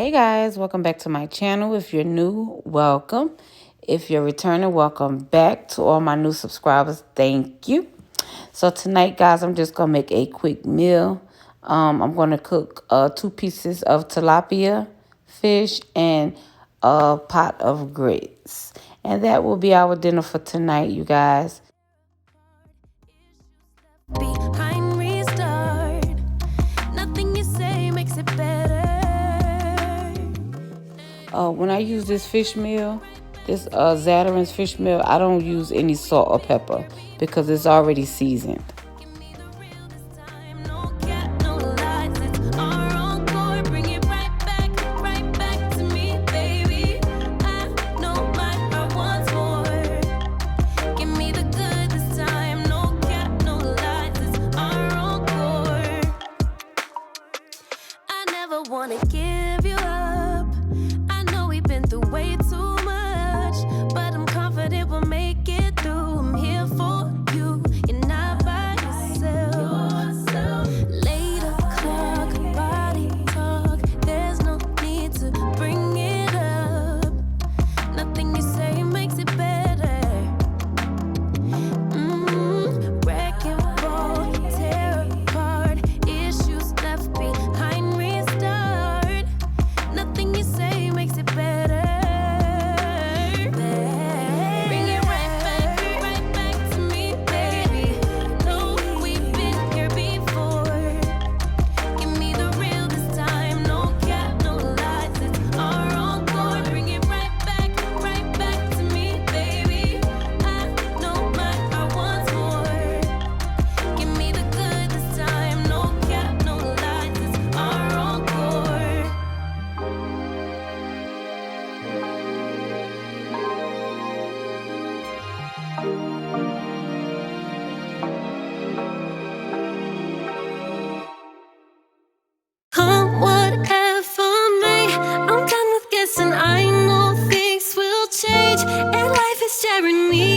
Hey guys, welcome back to my channel. If you're new, welcome. If you're returning, welcome back. To all my new subscribers, thank you. So tonight, guys, I'm just going to make a quick meal. I'm going to cook 2 pieces of tilapia fish and a pot of grits. And that will be our dinner for tonight, you guys. Behind restart, nothing you say makes it better. When I use this fish meal, this Zatarain's fish meal, I don't use any salt or pepper because it's already seasoned. Wanna give you up. I know we've been through way too much, but I'm confident we'll make it through. I'm here for you. You're not by yourself. Late o'clock, body talk. There's no need to bring it up. Nothing you say makes it better. Wreck and roll, tear apart, issues left behind. Nothing you say makes it better. Bring it right back to me, baby. No, we've been here before. Give me the real this time. No cap, no lies. It's our encore. Bring it right back to me, baby. I know my heart wants more. Give me the good this time. No cap, no lies. It's our encore. Come whatever may, I'm done with guessing. I know things will change, and life is staring me